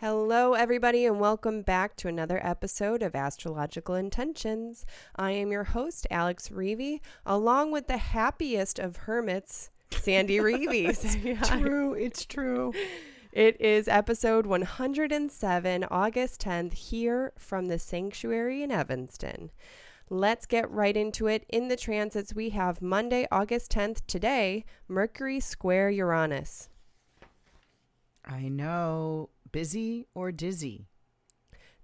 Hello, everybody, and welcome back to another episode of Astrological Intentions. I am your host, Alex Reevy, along with the happiest of hermits, Sandy Reevy. It's true. It is episode 107, August 10th, here from the Sanctuary in Evanston. Let's get right into it. In the transits, we have Monday, August 10th, today, Mercury square Uranus. I know. Busy or dizzy?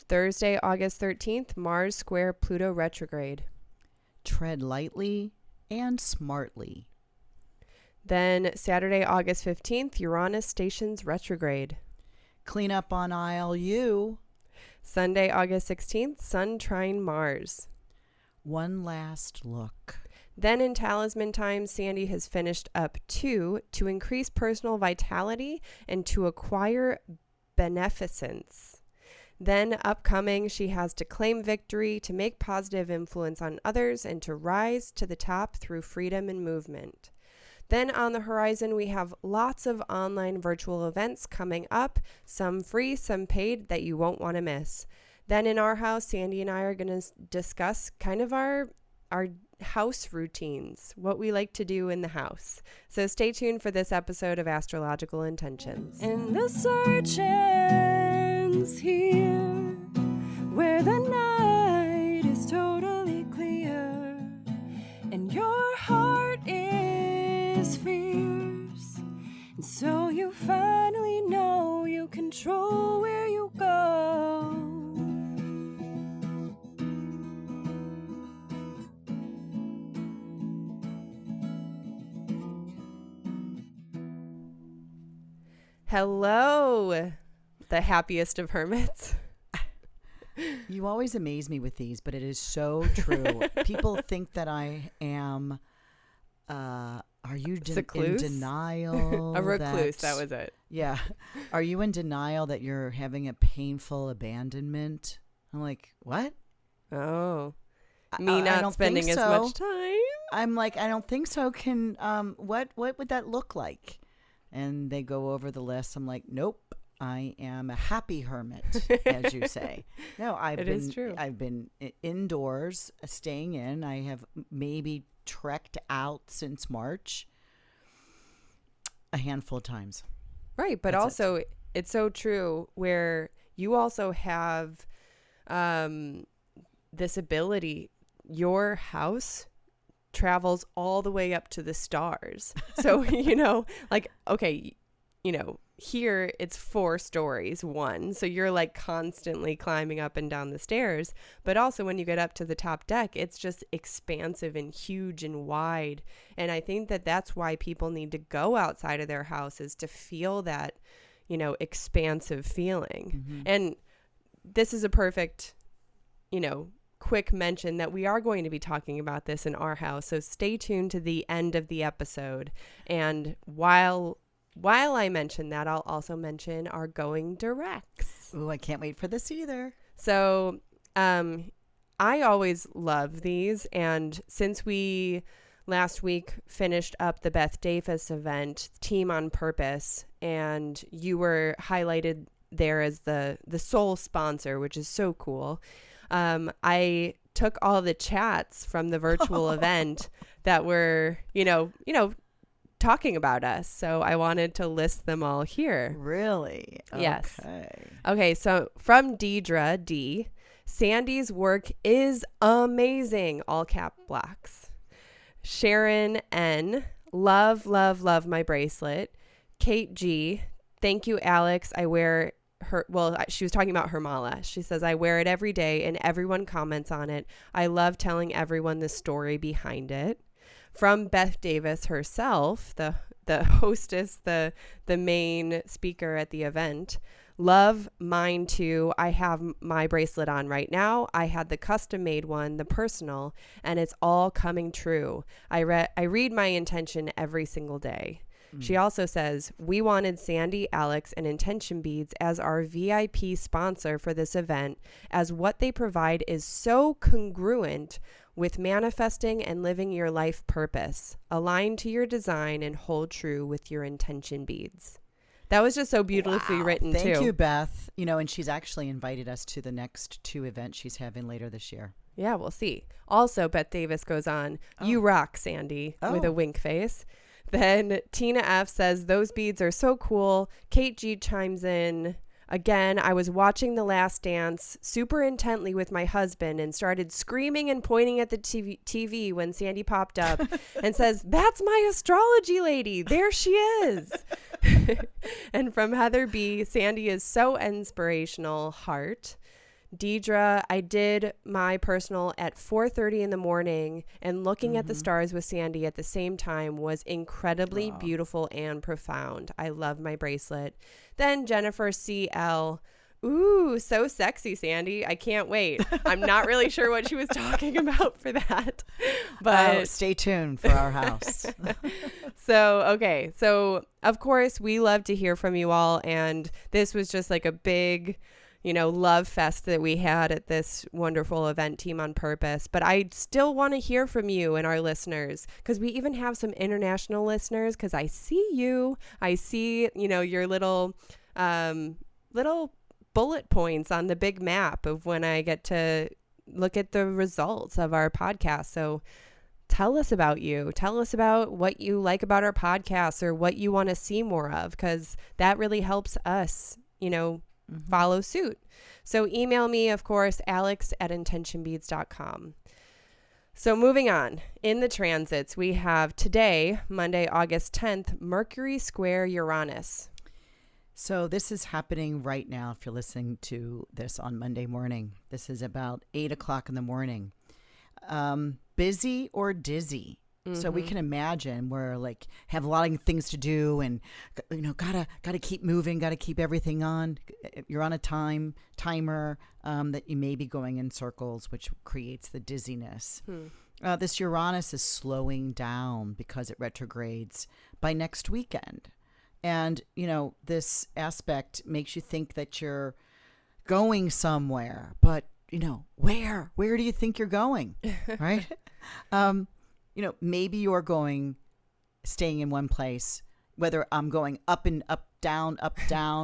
Thursday, August 13th, Mars square Pluto retrograde. Tread lightly and smartly. Then Saturday, August 15th, Uranus stations retrograde. Clean up on aisle U. Sunday, August 16th, Sun trine Mars. One last look. Then in Talisman time, Sandy has finished up 2 to increase personal vitality and to acquire beneficence. Then upcoming, she has to claim victory, to make positive influence on others, and to rise to the top through freedom and movement. Then on the horizon, we have lots of online virtual events coming up, some free, some paid, that you won't want to miss. Then in our house, Sandy and I are going to discuss kind of our house routines, what we like to do in the house. So stay tuned for this episode of Astrological Intentions. And the search ends here, where the night is totally clear, and your heart is fierce, and so you finally know you control where you go. Hello, the happiest of hermits. You always amaze me with these, but it is so true. People think that I am, are you in denial? A recluse, that was it. Yeah. Are you in denial that you're having a painful abandonment? I'm like, what? Oh, me not spending as much time? I'm like, I don't think so. What would that look like? And they go over the list. I'm like, nope, I am a happy hermit, as you say. No, is true. I've been indoors, staying in. I have maybe trekked out since March a handful of times. Right, but also it's so true where you also have this ability. Your house travels all the way up to the stars. So, here it's 4 stories, 1. So you're like constantly climbing up and down the stairs. But also when you get up to the top deck, it's just expansive and huge and wide. And I think that that's why people need to go outside of their houses to feel that, expansive feeling. Mm-hmm. And this is a perfect, quick mention that we are going to be talking about this in our house. So stay tuned to the end of the episode. And while I mention that, I'll also mention our going directs. Oh, I can't wait for this either. So I always love these. And since we last week finished up the Beth Davis event, Team on Purpose, and you were highlighted there as the sole sponsor, which is so cool. I took all the chats from the virtual event that were, talking about us. So I wanted to list them all here. Really? Yes. Okay. Okay. So from Deidre D, Sandy's work is amazing. All cap blocks. Sharon N, love, love, love my bracelet. Kate G, thank you, Alex. I wear she was talking about her mala. She says, I wear it every day and everyone comments on it. I love telling everyone the story behind it. From Beth Davis herself, the hostess, the main speaker at the event. Love mine too. I have my bracelet on right now. I had the custom made one, the personal, and it's all coming true. I read my intention every single day. She also says, we wanted Sandy, Alex, and Intention Beads as our VIP sponsor for this event, as what they provide is so congruent with manifesting and living your life purpose, aligned to your design and hold true with your intention beads. That was just so beautifully written, too. Thank you, Beth. And she's actually invited us to the next 2 events she's having later this year. Yeah, we'll see. Also, Beth Davis goes on, you rock, Sandy, with a wink face. Then Tina F says, those beads are so cool. Kate G chimes in, again, I was watching The Last Dance super intently with my husband and started screaming and pointing at the TV when Sandy popped up and says, that's my astrology lady. There she is. And from Heather B, Sandy is so inspirational, heart. Deidre, I did my personal at 4:30 in the morning, and looking at the stars with Sandy at the same time was incredibly beautiful and profound. I love my bracelet. Then Jennifer CL, ooh, so sexy, Sandy. I can't wait. I'm not really sure what she was talking about for that, but stay tuned for our house. So of course we love to hear from you all, and this was just like a big love fest that we had at this wonderful event, Team on Purpose. But I still want to hear from you and our listeners, because we even have some international listeners, because I see you. I see, your little bullet points on the big map of when I get to look at the results of our podcast. So tell us about you. Tell us about what you like about our podcast or what you want to see more of, because that really helps us, follow suit. So email me, of course, alex@intentionbeads.com. So moving on, in the transits, we have today, Monday, August 10th, Mercury square Uranus. So this is happening right now. If you're listening to this on Monday morning, this is about 8 o'clock in the morning. Busy or dizzy. So we can imagine we're like have a lot of things to do, and gotta keep moving, gotta keep everything on. You're on a timer that you may be going in circles, which creates the dizziness. This Uranus is slowing down because it retrogrades by next weekend, and this aspect makes you think that you're going somewhere, but where do you think you're going, right? Maybe you're staying in one place, whether I'm going up and up, down,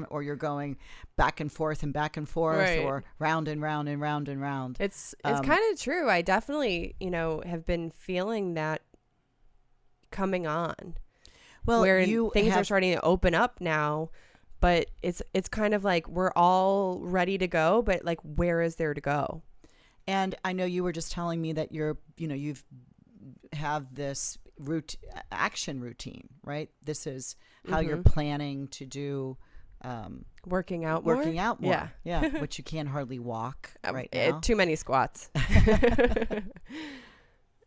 or you're going back and forth, right, or round and round and round and round. It's kind of true. I definitely, have been feeling that coming on. Well, where things are starting to open up now, but it's kind of like we're all ready to go, but like, where is there to go? And I know you were just telling me that you've have this action routine, right? This is how you're planning to do working out more. Yeah, which you can hardly walk right now. Too many squats.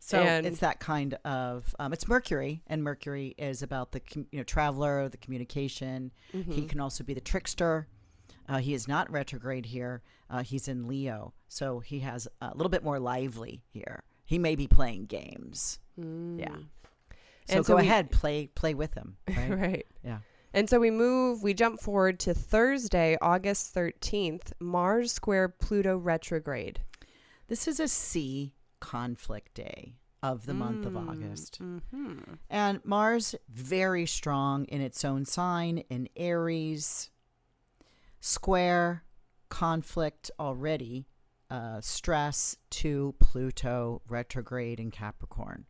So it's that kind of it's Mercury, and Mercury is about the traveler, the communication. He can also be the trickster. He is not retrograde here. He's in Leo, so he has a little bit more lively here. He may be playing games. Yeah. So go ahead, play with him. Right? Right. Yeah. And so we jump forward to Thursday, August 13th, Mars square Pluto retrograde. This is a sea conflict day of the month of August. And Mars, very strong in its own sign, in Aries. Square conflict already. Stress to Pluto retrograde in Capricorn.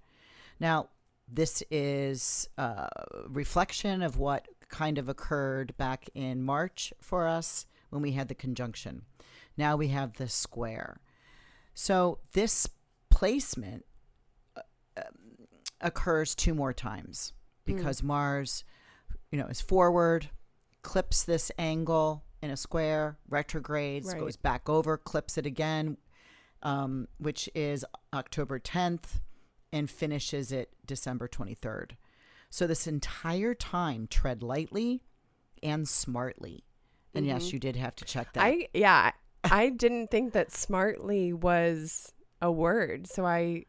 Now, this is a reflection of what kind of occurred back in March for us when we had the conjunction. Now we have the square. So this placement occurs 2 more times because Mars, is forward, clips this angle in a square, retrogrades, goes back over, clips it again, which is October 10th, and finishes it December 23rd. So this entire time, tread lightly and smartly. And yes, you did have to check that. I didn't think that smartly was a word, so I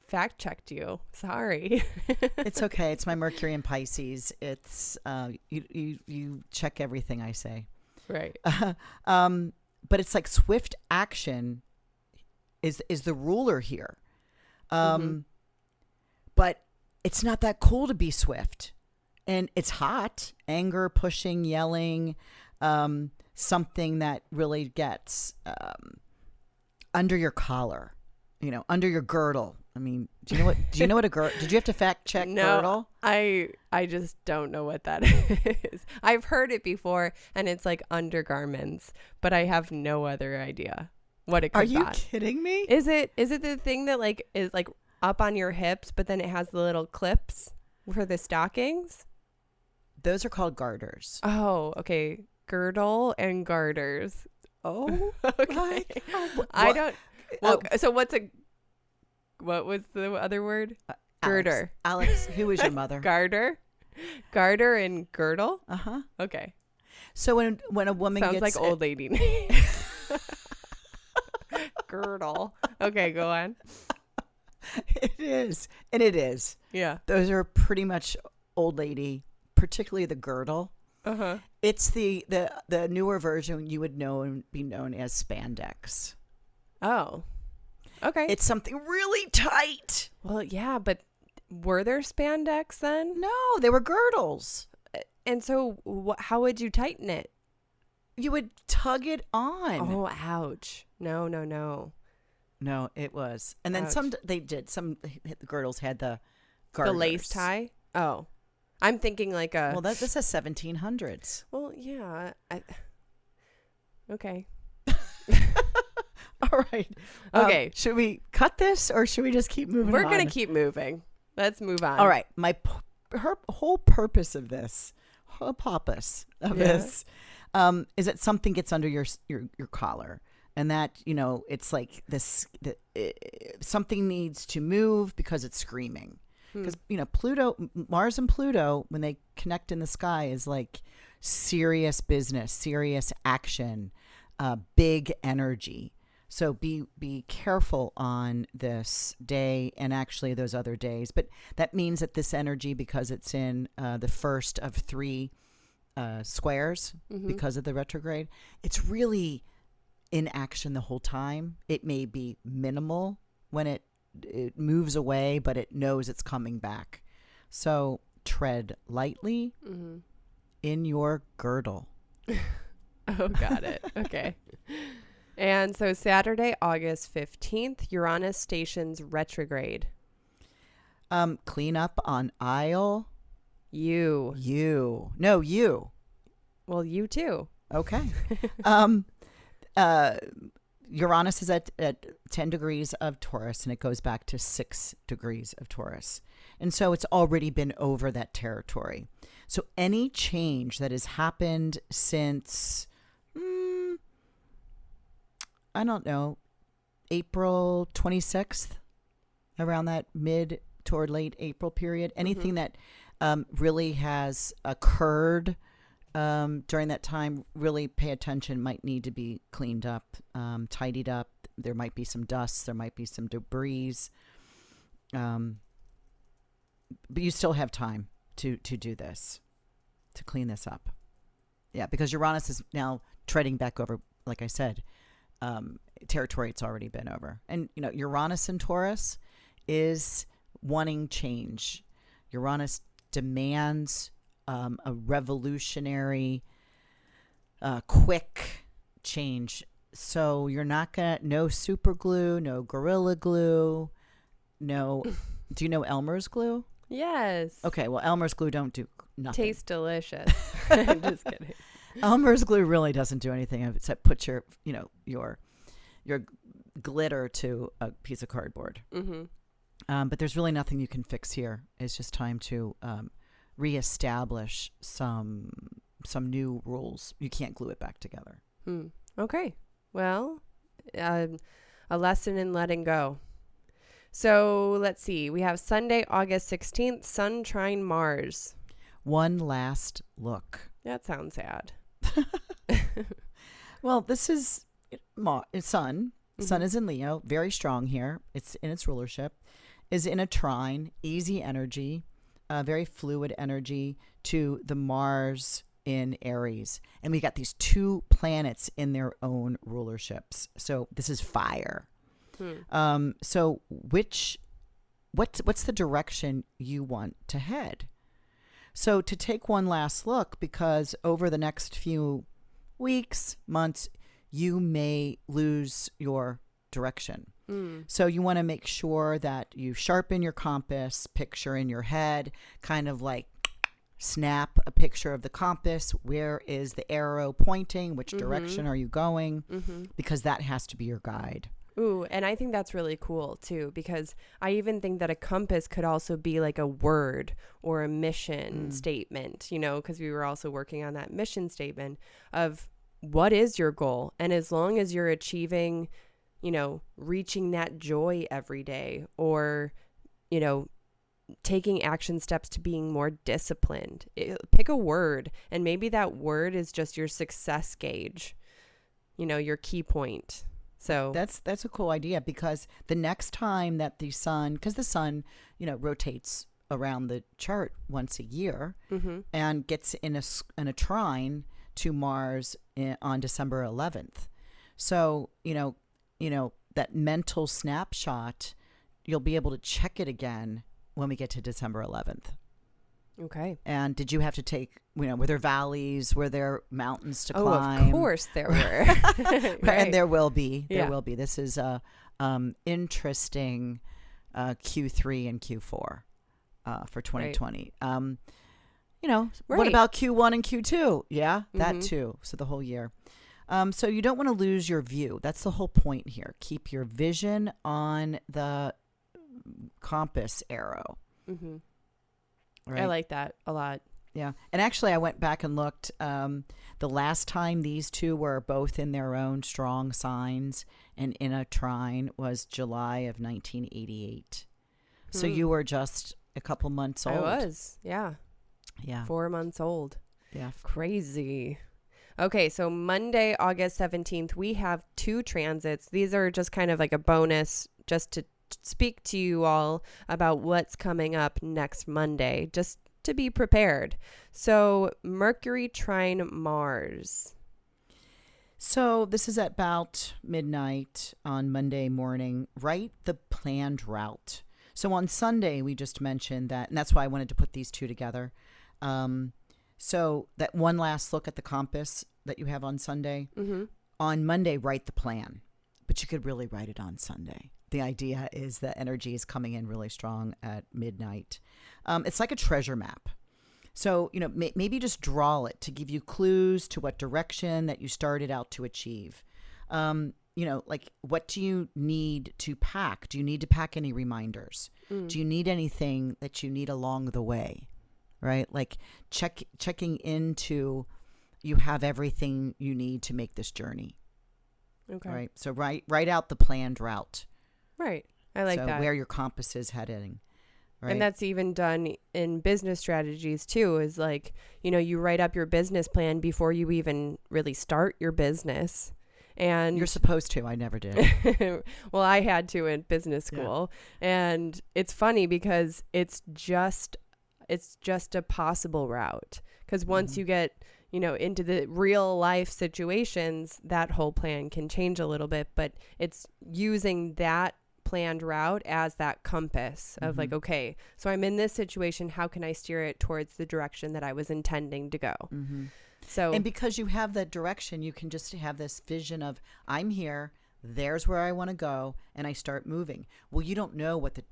fact checked you. Sorry. It's okay. It's my Mercury in Pisces. It's you check everything I say. Right. But it's like swift action is the ruler here. But it's not that cool to be swift. And it's hot, anger, pushing, yelling, something that really gets under your collar, under your girdle. I mean, do you know what a girdle? Did you have to fact check girdle? I just don't know what that is. I've heard it before, and it's like undergarments, but I have no other idea what it could be. Are you kidding me? Is it the thing that like is like up on your hips, but then it has the little clips for the stockings? Those are called garters. Oh, okay. Girdle and garters. Oh, okay. I don't. Well, so what was the other word? Girder. Alex, who is your mother? Garter and girdle. Okay. So when a woman sounds gets like old lady name. Girdle. Okay, go on. It is, and it is. Yeah. Those are pretty much old lady, particularly the girdle. It's the newer version you would be known as spandex. Oh. Okay. It's something really tight. Well, yeah, but were there spandex then? No, they were girdles. And so how would you tighten it? You would tug it on. Oh, ouch. No. No, it was. And then ouch. Some the girdles had the garters. The lace tie? Oh. I'm thinking like a... Well, this is 1700s. Well, yeah. Okay. All right. Okay. Should we cut this or should we just keep moving We're on? going to keep moving. Let's move on. All right. Her whole purpose of this, this, is that something gets under your collar. And that, it's like this, something needs to move because it's screaming. Because, Mars and Pluto, when they connect in the sky, is like serious business, serious action, big energy. So be careful on this day and actually those other days. But that means that this energy, because it's in the first of 3 squares, because of the retrograde, it's really in action the whole time. It may be minimal when it moves away, but it knows it's coming back. So tread lightly in your girdle. Oh, got it. Okay. And so Saturday, August 15th, Uranus stations retrograde. Clean up on aisle. You. No, you. Well, you too. Okay. Uranus is at 10 degrees of Taurus, and it goes back to 6 degrees of Taurus. And so it's already been over that territory. So any change that has happened since, I don't know, April 26th, around that mid toward late April period, anything that really has occurred during that time, really pay attention, might need to be cleaned up, tidied up. There might be some dust. There might be some debris. But you still have time to do this, to clean this up. Yeah, because Uranus is now treading back over, like I said, territory it's already been over. And, Uranus in Taurus is wanting change. Uranus demands a revolutionary, quick change. So you're not no super glue, no Gorilla Glue, no. Do you know Elmer's glue? Yes. Okay, well, Elmer's glue don't do nothing. Tastes delicious. I'm just kidding. Elmer's glue really doesn't do anything except put your glitter to a piece of cardboard. But there's really nothing you can fix here. It's just time to reestablish some new rules. You can't glue it back together. Okay. Well, a lesson in letting go. So let's see. We have Sunday, August 16th, Sun trine Mars. One last look. That sounds sad. Well, this is Sun. Sun is in Leo, very strong here. It's in its rulership. Is in a trine, easy energy, very fluid energy to the Mars in Aries. And we got these 2 planets in their own rulerships. So this is fire. So what's the direction you want to head? So to take one last look, because over the next few weeks, months, you may lose your direction. So you want to make sure that you sharpen your compass, picture in your head, kind of like snap a picture of the compass. Where is the arrow pointing? Which direction are you going? Because that has to be your guide. Ooh, and I think that's really cool too, because I even think that a compass could also be like a word or a mission statement, you know, because we were also working on that mission statement of what is your goal? And as long as you're achieving, you know, reaching that joy every day, or, you know, taking action steps to being more disciplined, pick a word, and maybe that word is just your success gauge, you know, your key point. So that's a cool idea, because the next time that the sun, because the sun, you know, rotates around the chart once a year and gets in a trine to Mars on December 11th. So, you know, that mental snapshot, you'll be able to check it again when we get to December 11th. Okay. And did you have to take, you know, were there valleys? Were there mountains to climb? Of course there were. Right. And there will be. There will be. This is a interesting Q3 and Q4 for 2020. Right. You know, what about Q1 and Q2? Yeah, that too. So the whole year. So you don't want to lose your view. That's the whole point here. Keep your vision on the compass arrow. Right? I like that a lot. Yeah. And actually, I went back and looked. The last time these two were both in their own strong signs and in a trine was July of 1988. So you were just a couple months old. I was. Yeah. Yeah. 4 months old. Yeah. Crazy. Okay, so Monday, August 17th, we have 2 transits. These are just kind of like a bonus just to speak to you all about what's coming up next Monday, just to be prepared. So Mercury trine Mars. So this is at about midnight on Monday morning. Write the planned route. So on Sunday, we just mentioned that, and that's why I wanted to put these two together. So that one last look at the compass that you have on Sunday. On Monday, write the plan. But you could really write it on Sunday. The idea is that energy is coming in really strong at midnight. It's like a treasure map. So, you know, maybe just draw it to give you clues to what direction that you started out to achieve. You know, like, what do you need to pack? Do you need to pack any reminders? Do you need anything that you need along the way? Right? Like checking into, you have everything you need to make this journey. Okay. Right. So write out the planned route. Right. I like that. Where your compass is heading. Right. And that's even done in business strategies too, is like, you know, you write up your business plan before you even really start your business. And you're supposed to. I never did. Well, I had to in business school. Yeah. And it's funny because it's just a possible route. Because once you get, you know, into the real life situations, that whole plan can change a little bit. But it's using that planned route as that compass of like, okay, so I'm in this situation. How can I steer it towards the direction that I was intending to go? So, and because you have that direction, you can just have this vision of, I'm here. There's where I want to go, and I start moving. Well, you don't know what the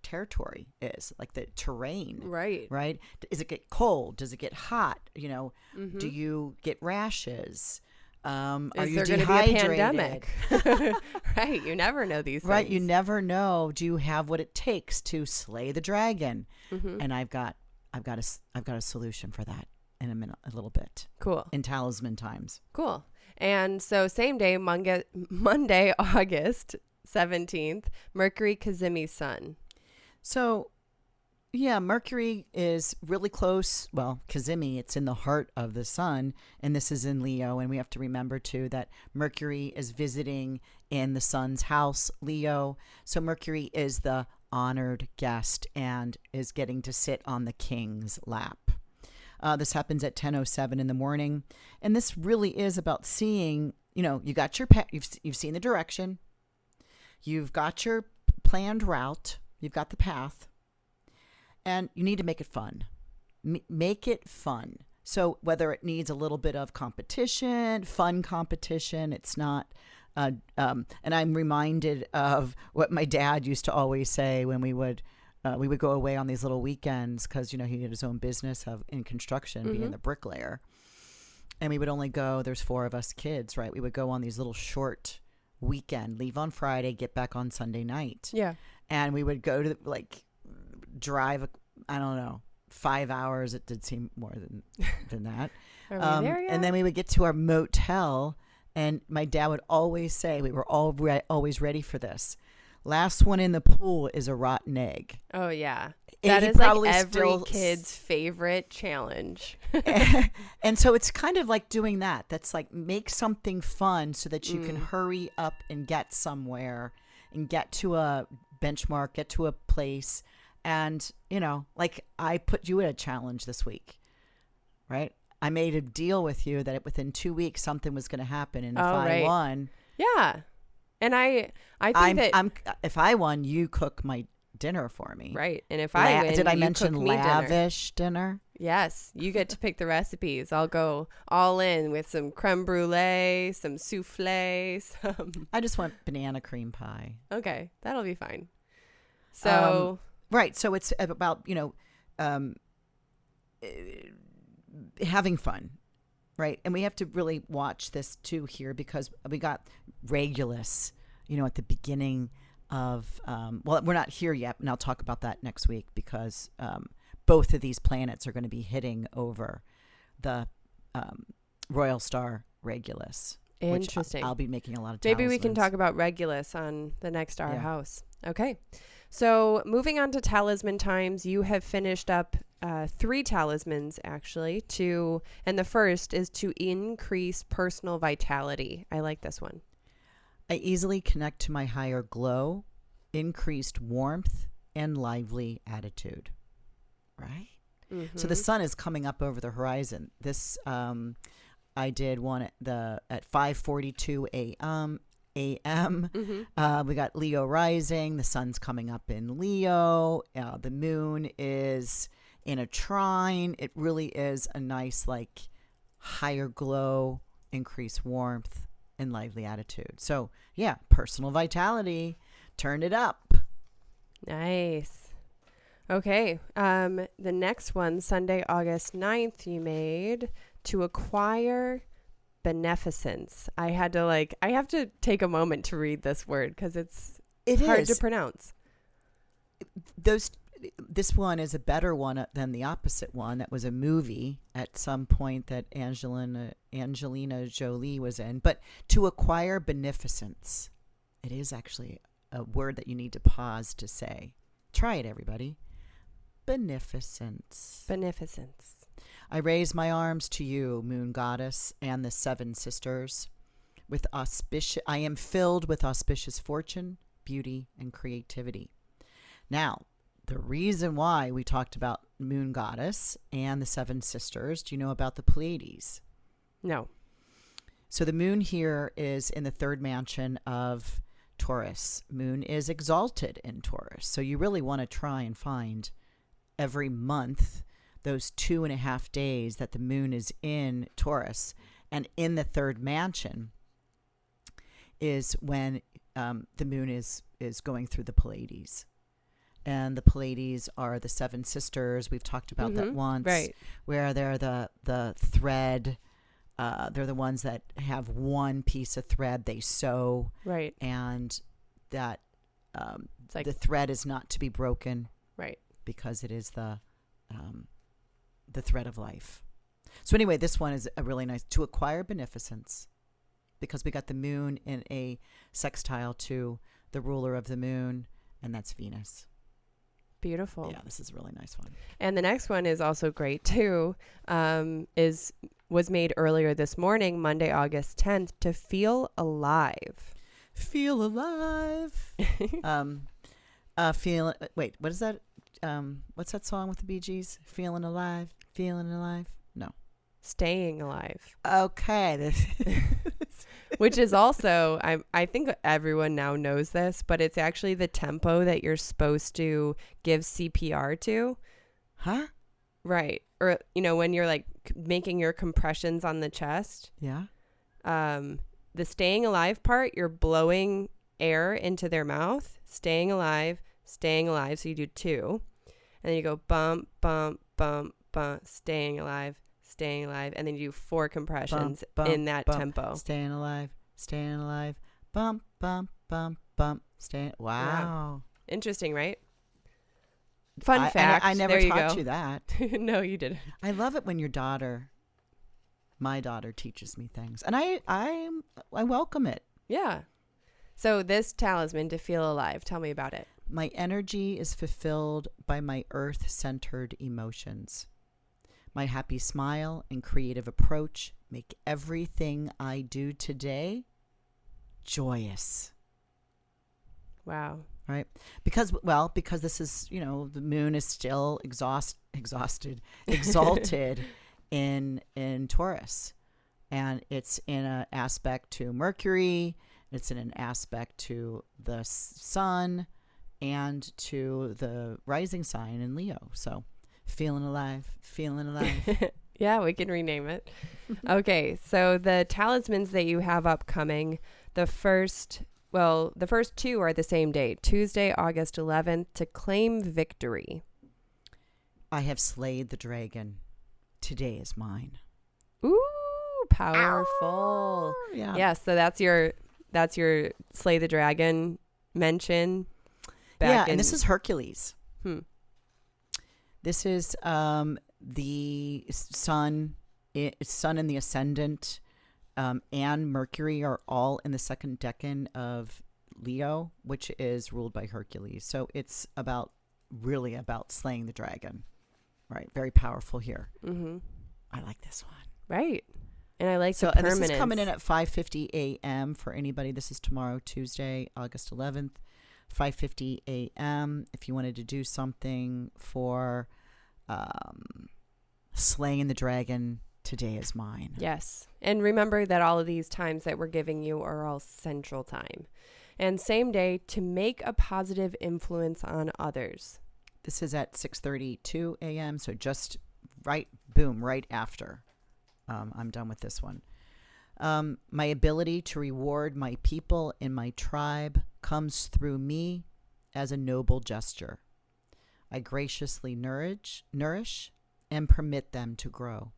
territory is, like the terrain, right? Does it get cold? Does it get hot? You know, do you get rashes? Are you there going to be a pandemic? Right, you never know these things. Right, you never know. Do you have what it takes to slay the dragon? And I've got a solution for that in a little bit. Cool. In Talisman times. Cool. And so same day, Monday, August 17th, Mercury cazimi sun. So, yeah, Mercury is really close. Well, cazimi, it's in the heart of the sun, and this is in Leo. And we have to remember, too, that Mercury is visiting in the sun's house, Leo. So Mercury is the honored guest and is getting to sit on the king's lap. This happens at 10:07 in the morning. And this really is about seeing, you know, you got your you've seen the direction. You've got your planned route. You've got the path. And you need to make it fun. make it fun. So whether it needs a little bit of competition, fun competition, it's not. And I'm reminded of what my dad used to always say when we would go away on these little weekends, because he had his own business in construction, being the bricklayer, and we would only go. There's 4 of us kids, right? We would go on these little short weekend, leave on Friday, get back on Sunday night. Yeah, and we would go to drive. I don't know. 5 hours. It did seem more than that. Are we there yet? And then we would get to our motel, and my dad would always say, we were always ready for this. Last one in the pool is a rotten egg. Oh yeah, And that he is like probably every kid's favorite challenge. And so it's kind of like doing that. That's like, make something fun so that you can hurry up and get somewhere and get to a benchmark, get to a place. And, like I put you in a challenge this week, right? I made a deal with you that within 2 weeks something was going to happen, and if I won, yeah, and I think if I won, you cook my dinner for me, right? And if I win, did I you mention cook me lavish dinner? Yes, you get to pick the recipes. I'll go all in with some creme brulee, some souffle, some. I just want banana cream pie. Okay, that'll be fine. So. Right. So it's about, having fun. Right. And we have to really watch this too here, because we got Regulus, at the beginning of, we're not here yet, and I'll talk about that next week, because both of these planets are going to be hitting over the royal star Regulus. Interesting. I'll be making a lot of Maybe we can talismans. talk about Regulus on the next Our House. Okay. So moving on to talisman times, you have finished up 3 talismans actually and the first is to increase personal vitality. I like this one. I easily connect to my higher glow, increased warmth, and lively attitude. Right? Mm-hmm. So the sun is coming up over the horizon. This I did one at 5:42 a.m. Mm-hmm. We got Leo rising. The sun's coming up in Leo. The moon is in a trine. It really is a nice, higher glow, increased warmth, and lively attitude. So, yeah, personal vitality. Turn it up. Nice. Okay. The next one, Sunday, August 9th, you made to acquire beneficence. I have to take a moment to read this word because it's hard to pronounce. This one is a better one than the opposite one. That was a movie at some point that Angelina Jolie was in. But to acquire beneficence, it is actually a word that you need to pause to say. Try it, everybody. Beneficence. Beneficence. I raise my arms to you, moon goddess, and the 7 sisters. I am filled with auspicious fortune, beauty, and creativity. Now, the reason why we talked about moon goddess and the 7 sisters, do you know about the Pleiades? No. So the moon here is in the 3rd mansion of Taurus. Moon is exalted in Taurus. So you really want to try and find every month those 2.5 days that the moon is in Taurus. And in the 3rd mansion is when the moon is going through the Pleiades. And the Pleiades are the 7 sisters. We've talked about that once. Right. Where they're the thread. They're the ones that have one piece of thread they sew. Right. And that the thread is not to be broken. Right. Because it is the thread of life. So anyway, this one is a really nice, to acquire beneficence, because we got the moon in a sextile to the ruler of the moon, and that's Venus. Beautiful. Yeah, this is a really nice one. And the next one is also great too. Was made earlier this morning, Monday, August 10th, to feel alive. Feel alive. Wait, what is that? What's that song with the Bee Gees? Feeling alive. No. Staying alive. Okay. Which is also, I think everyone now knows this, but it's actually the tempo that you're supposed to give CPR to. Huh? Right. Or, when you're like making your compressions on the chest, Yeah. the staying alive part, you're blowing air into their mouth, staying alive. So you do 2. And then you go bump, bump, bump, bump, staying alive. And then you do 4 compressions Bump, in that bump, tempo. Staying alive. Bump, bump, bump, bump. Wow. Yeah. Interesting, right? Fun fact. I never there taught you you that. No, you didn't. I love it when my daughter teaches me things, and I welcome it. Yeah. So this talisman to feel alive, tell me about it. My energy is fulfilled by my earth-centered emotions. My happy smile and creative approach make everything I do today joyous. Wow. Right? Because this is, the moon is still exalted in Taurus. And it's in an aspect to Mercury. It's in an aspect to the sun and to the rising sign in Leo. So feeling alive. Yeah, we can rename it. Okay, so the talismans that you have upcoming, the first 2 are the same day, Tuesday, August 11th, to claim victory. I have slayed the dragon. Today is mine. Ooh, powerful. Yeah. Yeah, so that's your slay the dragon mention. And this is Hercules. This is the sun in the ascendant, and Mercury are all in the second decan of Leo, which is ruled by Hercules. So it's really about slaying the dragon. Right. Very powerful here. Mm-hmm. I like this one. Right. And I like the and permanence. this is coming in at 5:50 a.m. for anybody. This is tomorrow, Tuesday, August 11th, 5:50 a.m. If you wanted to do something for slaying the dragon, today is mine. Yes. And remember that all of these times that we're giving you are all central time. And same day to make a positive influence on others. This is at 6:32 a.m. So just right after I'm done with this one. My ability to reward my people in my tribe comes through me as a noble gesture. I graciously nourish and permit them to grow.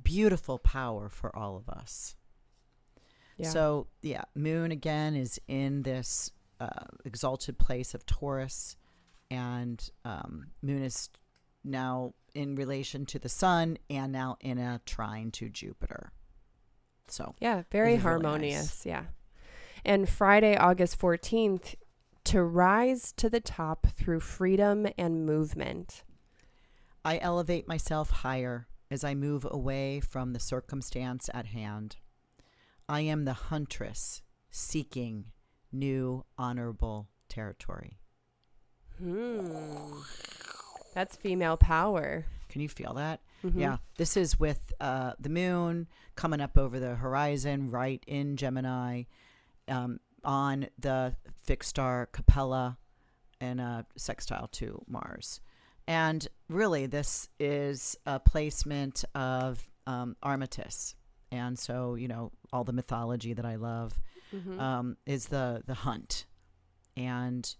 Beautiful power for all of us. Yeah. So, moon again is in this exalted place of Taurus, and moon is now in relation to the sun and now in a trine to Jupiter. So very harmonious. Really nice. Yeah. And Friday, August 14th, to rise to the top through freedom and movement. I elevate myself higher as I move away from the circumstance at hand. I am the huntress seeking new honorable territory. That's female power. Can you feel that? Mm-hmm. Yeah. This is with the moon coming up over the horizon, right in Gemini, on the fixed star Capella and a sextile to Mars. And really, this is a placement of Armistice. And so, all the mythology that I love is the hunt and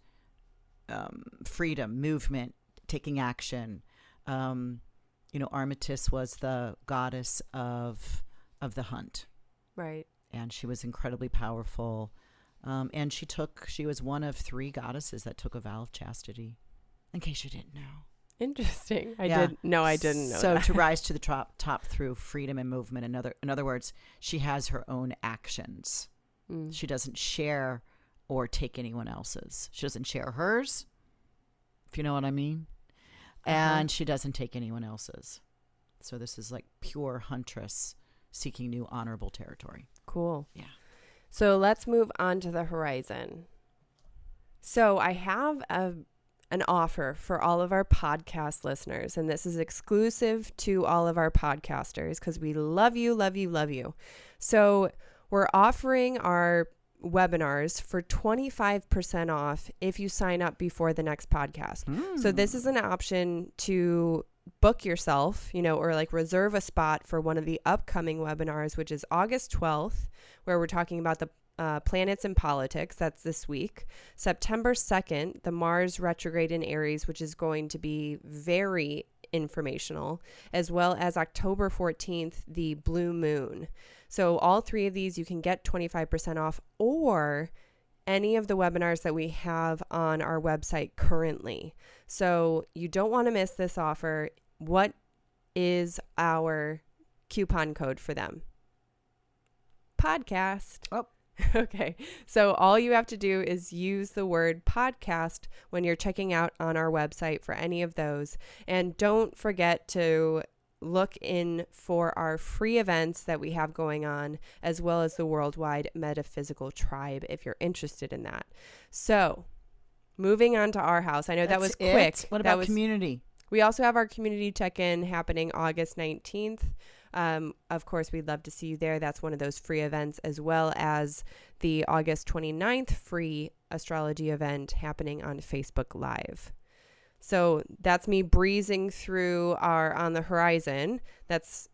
freedom, movement, taking action. Armistice was the goddess of the hunt. Right. And she was incredibly powerful. And she was one of 3 goddesses that took a vow of chastity, in case you didn't know. Interesting. I didn't know So that. to rise to the top through freedom and movement. In other words, she has her own actions. She doesn't share or take anyone else's. She doesn't share hers, if you know what I mean. And she doesn't take anyone else's. So this is like pure huntress seeking new honorable territory. Cool. Yeah. So let's move on to the horizon. So I have an offer for all of our podcast listeners, and this is exclusive to all of our podcasters because we love you, love you, love you. So we're offering our webinars for 25% off if you sign up before the next podcast. So this is an option to book yourself, or like reserve a spot for one of the upcoming webinars, which is August 12th, where we're talking about the planets and politics. That's this week. September 2nd, the Mars retrograde in Aries, which is going to be very informational, as well as October 14th, the blue moon. So all three of these, you can get 25% off, or any of the webinars that we have on our website currently. So you don't want to miss this offer. What is our coupon code for them? Podcast. Oh. Okay. So all you have to do is use the word podcast when you're checking out on our website for any of those. And don't forget to look in for our free events that we have going on, as well as the Worldwide Metaphysical Tribe, if you're interested in that. So moving on to our house. I know that was quick. What about community? We also have our community check-in happening August 19th. Of course, we'd love to see you there. That's one of those free events, as well as the August 29th free astrology event happening on Facebook Live. So that's me breezing through our On the Horizon. That's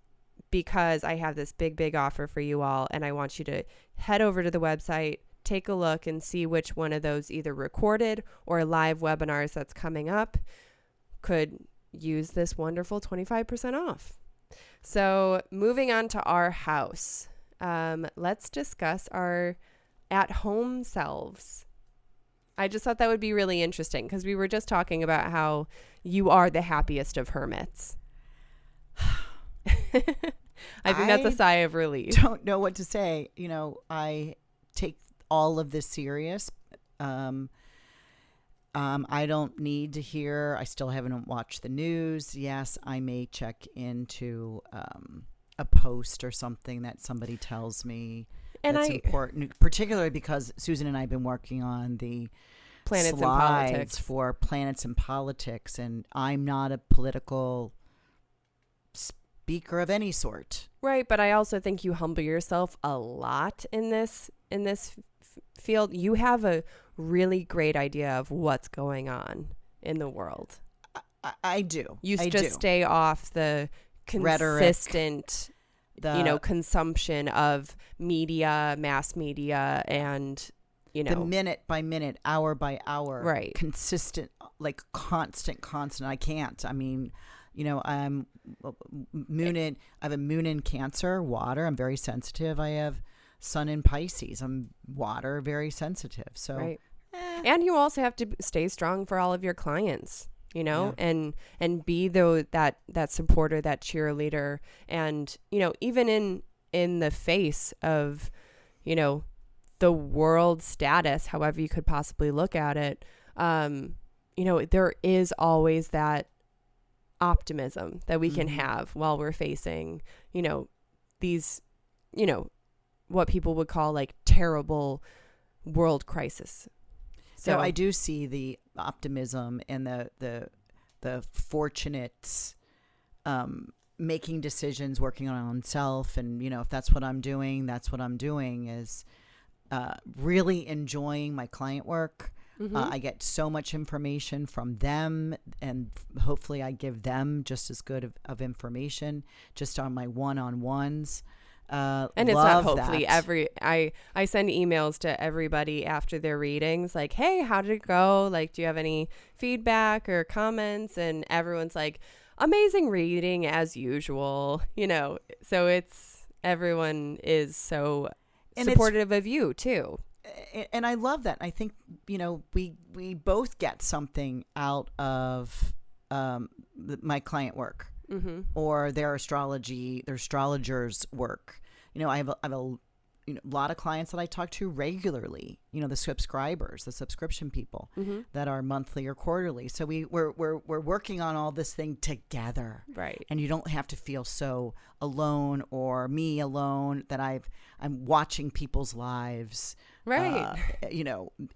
because I have this big offer for you all, and I want you to head over to the website, take a look, and see which one of those either recorded or live webinars that's coming up could use this wonderful 25% off. So moving on to our house, let's discuss our at-home selves. I just thought that would be really interesting because we were just talking about how you are the happiest of hermits. I think that's a sigh of relief. Don't know what to say. I take all of this serious. I don't need to hear. I still haven't watched the news. Yes, I may check into a post or something that somebody tells me that's important, particularly because Susan and I have been working on the planets slides and politics for planets and politics, and I'm not a political speaker of any sort. Right, but I also think you humble yourself a lot in this field. You have a really great idea of what's going on in the world. I do. You just stay off the consistent consumption of media, mass media, and the minute by minute, hour by hour, right? Consistent, like constant. I can't. I mean, I'm moon in. I have a moon in Cancer, water. I'm very sensitive. I have sun in Pisces. I'm water, very sensitive. So, right. And you also have to stay strong for all of your clients, and be that supporter, that cheerleader, and even in the face of the world status, however you could possibly look at it, there is always that optimism that we can have while we're facing these what people would call like terrible world crisis. So I do see the optimism and the fortunate making decisions, working on oneself, and if that's what I'm doing, that's what I'm doing, is really enjoying my client work. I get so much information from them, and hopefully I give them just as good of information just on my one-on-ones. And it's not hopefully I send emails to everybody after their readings like, hey, how did it go? Like, do you have any feedback or comments? And everyone's like, amazing reading as usual, so everyone is so supportive of you too. And I love that. I think, we both get something out of my client work. Or their astrologers' work. I have a lot of clients that I talk to regularly. The subscribers, the subscription people that are monthly or quarterly. So we're working on all this thing together, right? And you don't have to feel so alone or me alone that I'm watching people's lives, right?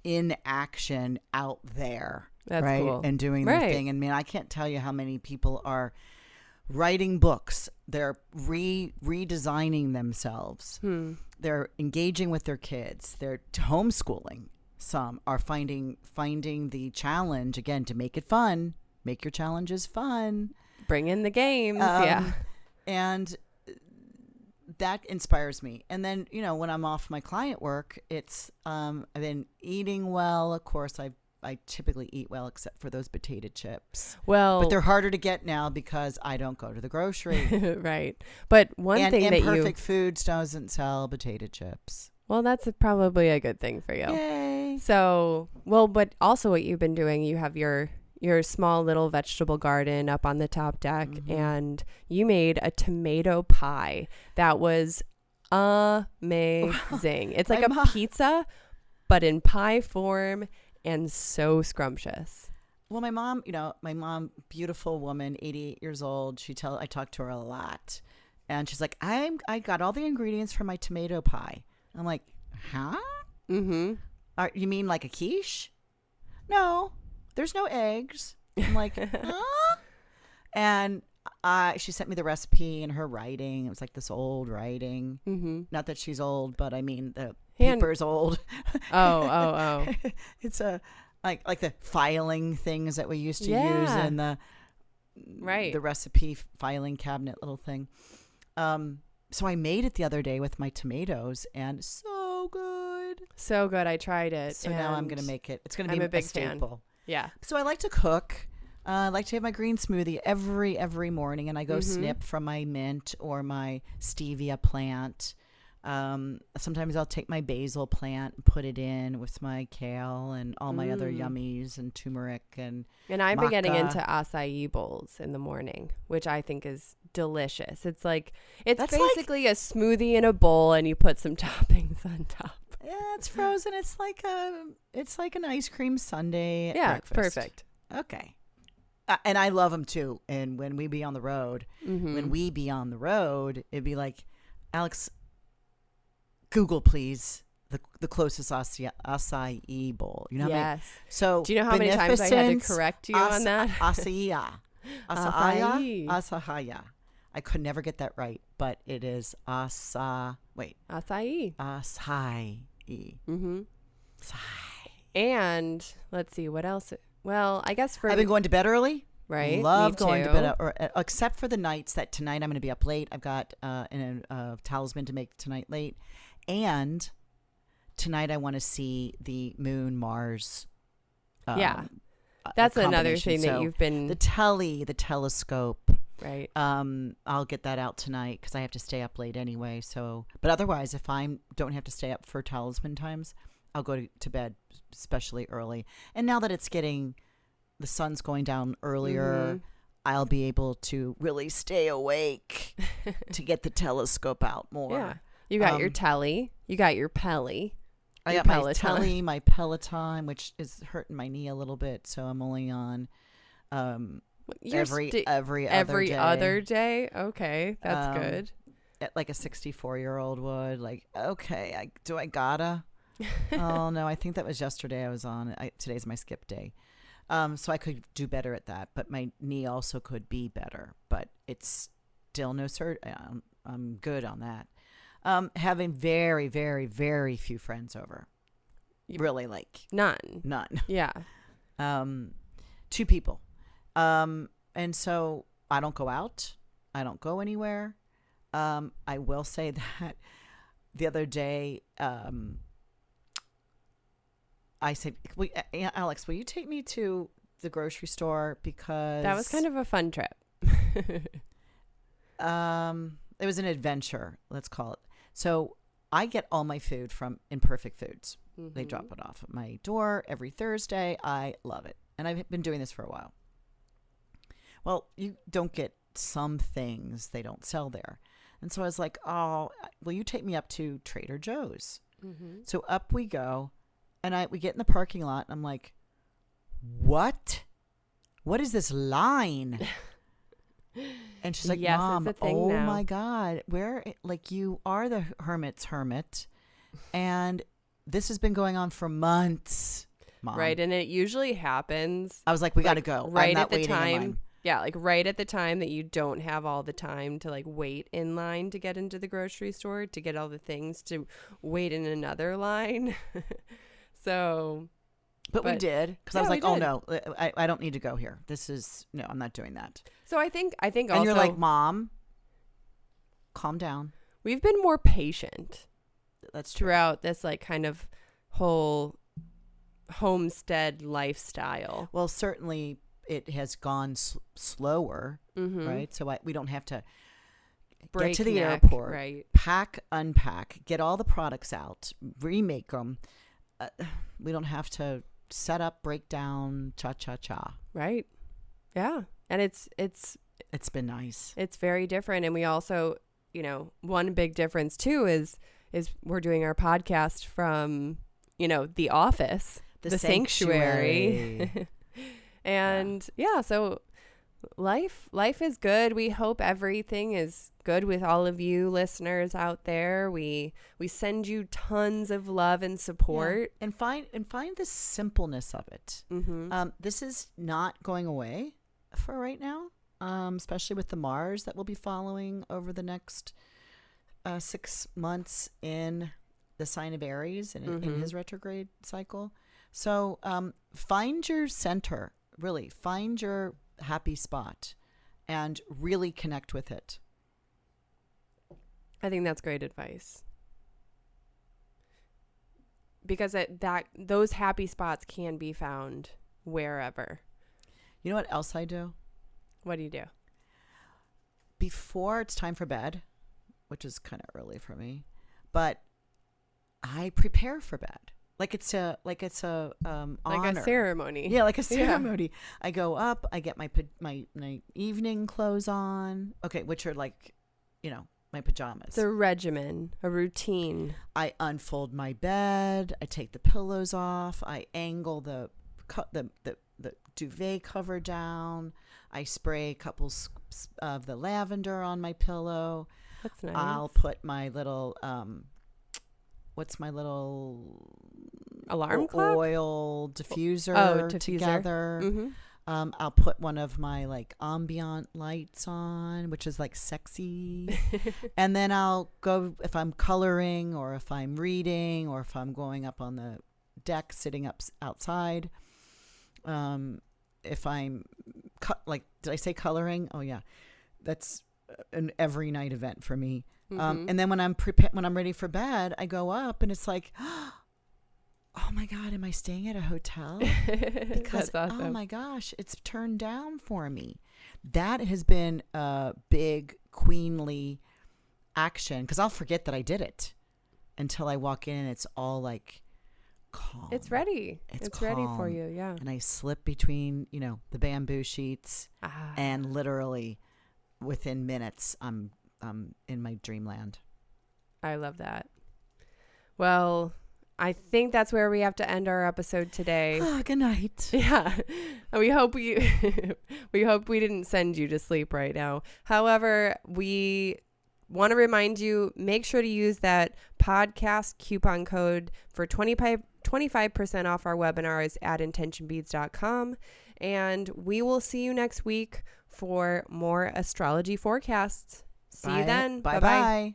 In action out there, that's right, cool. And doing their thing. And I can't tell you how many people are writing books. They're redesigning themselves. They're engaging with their kids. They're homeschooling. Some are finding the challenge again to make it fun. Make your challenges fun. Bring in the games. Yeah. And that inspires me. And then, when I'm off my client work, it's I've been eating well. Of course, I typically eat well except for those potato chips. Well, but they're harder to get now because I don't go to the grocery. Right. But one thing that Imperfect Foods doesn't sell potato chips. Well, that's probably a good thing for you. Yay. So, but also what you've been doing, you have your small little vegetable garden up on the top deck, and you made a tomato pie that was amazing. It's like a pizza, but in pie form, and so scrumptious. Well, my mom, beautiful woman, 88 years old. I talk to her a lot, and she's like, I got all the ingredients for my tomato pie. I'm like, huh? Mm-hmm. You mean like a quiche? No, there's no eggs. I'm like, huh? And she sent me the recipe in her writing. It was like this old writing. Mm-hmm. Not that she's old, but I mean the paper's old. Oh. It's like the filing things that we used to use in the recipe filing cabinet little thing. So I made it the other day with my tomatoes, and so good. So good. I tried it. So now I'm going to make it. It's going to be a big staple. fan. Yeah. So I like to cook. I like to have my green smoothie every morning, and I go snip from my mint or my stevia plant. Sometimes I'll take my basil plant and put it in with my kale and all my other yummies and turmeric and I've been getting maca. into acai bowls in the morning, which I think is delicious. It's That's basically a smoothie in a bowl, and you put some toppings on top. Yeah, it's frozen. It's like an ice cream sundae. Yeah, breakfast. it's perfect. Okay. And I love them too. And when we be on the road, it'd be like, Alex, Google please the closest acai bowl. You know what I mean? So do you know how many times I had to correct you on that? Acai. I could never get that right, but it is acai. Acai. Acai. Mm-hmm. And let's see what else. Well, I guess I've been going to bed early. Right. Love going to bed, except for the nights that tonight I'm going to be up late. I've got a Talisman to make tonight late. And tonight I want to see the Moon Mars. That's another thing that you've been. The telescope. Right. I'll get that out tonight because I have to stay up late anyway. So, but otherwise, if I don't have to stay up for Talisman times, I'll go to bed, especially early. And now that the sun's going down earlier, I'll be able to really stay awake to get the telescope out more. Yeah. You got your telly. You got your pelly. I got my telly, my Peloton, which is hurting my knee a little bit. So I'm only on every other day. Okay, that's good. Like a 64-year-old would. Like, okay, do I gotta? Oh no, I think that was yesterday I was on. Today's my skip day. So I could do better at that, but my knee also could be better. But it's still no cert. I'm good on that. Having very, very, very few friends over. Really, like none. Yeah. 2 people. And so I don't go out. I don't go anywhere. I will say that the other day, I said, Alex, will you take me to the grocery store? Because that was kind of a fun trip. It was an adventure, let's call it. So I get all my food from Imperfect Foods. Mm-hmm. They drop it off at my door every Thursday. I love it. And I've been doing this for a while. Well, you don't get some things they don't sell there. And so I was like, oh, will you take me up to Trader Joe's? Mm-hmm. So up we go. And we get in the parking lot. And I'm like, what? What is this line? And she's like, yes, Mom, it's a thing now. My God, you are the hermit's hermit. And this has been going on for months, Mom. Right. And it usually happens. I was like, we got to go. Right I'm not at the waiting in time. line. Yeah. Like right at the time that you don't have all the time to wait in line to get into the grocery store, to get all the things, to wait in another line. So But we did, because I Yeah, was we like, oh did. no, I don't need to go here. No, I'm not doing that. So I think And also you're like, Mom, calm down. we've been more patient That's true. throughout this like kind of whole homestead lifestyle. Well, certainly it has gone slower, Mm-hmm. right? So we don't have to get Break to the neck, airport, right? pack, unpack, get all the products out, remake them. We don't have to set up, break down, cha-cha-cha. Right. Yeah. And it's It's been nice. it's very different. And we also, one big difference too is we're doing our podcast from, the office, the sanctuary. And so life is good. We hope everything is good with all of you listeners out there. We send you tons of love and support. Yeah. And find the simpleness of it. Mm-hmm. This is not going away for right now, especially with the Mars that we'll be following over the next 6 months in the sign of Aries and in his retrograde cycle. So find your center, really. Find your happy spot and really connect with it. I think that's great advice. Because those happy spots can be found wherever. You know what else I do? What do you do? Before it's time for bed, which is kind of early for me, but I prepare for bed. Like it's a honor. Like a ceremony. Yeah, like a ceremony. I go up, I get my evening clothes on. Okay, which are like, my pajamas. It's a regimen, a routine. I unfold my bed. I take the pillows off. I angle the duvet cover down. I spray a couple of the lavender on my pillow. That's nice. I'll put my little what's my little alarm clock? Oil diffuser, diffuser. together. Mm-hmm. I'll put one of my like ambient lights on, which is like sexy. And then I'll go, if I'm coloring or if I'm reading or if I'm going up on the deck, sitting up outside. If I'm did I say coloring? Oh yeah. That's an every night event for me. Mm-hmm. And then when I'm ready for bed, I go up and it's like, oh my God, am I staying at a hotel? Because, That's awesome. oh my gosh, it's turned down for me. That has been a big queenly action, because I'll forget that I did it until I walk in and it's all like calm. It's ready. It's ready for calm. you. Yeah. And I slip between, the bamboo sheets and literally within minutes, I'm in my dreamland. I love that. Well, I think that's where we have to end our episode today. Oh, good night. Yeah. We hope we didn't send you to sleep right now. However, we want to remind you, make sure to use that podcast coupon code for 25% off our webinars at intentionbeads.com. And we will see you next week for more astrology forecasts. See you then. Bye-bye.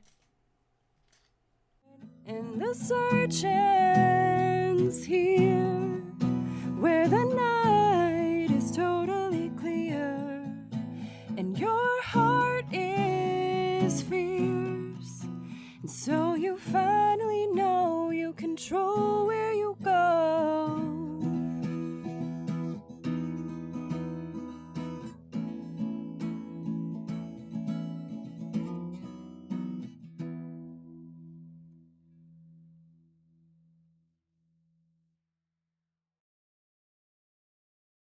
And the search ends here, where the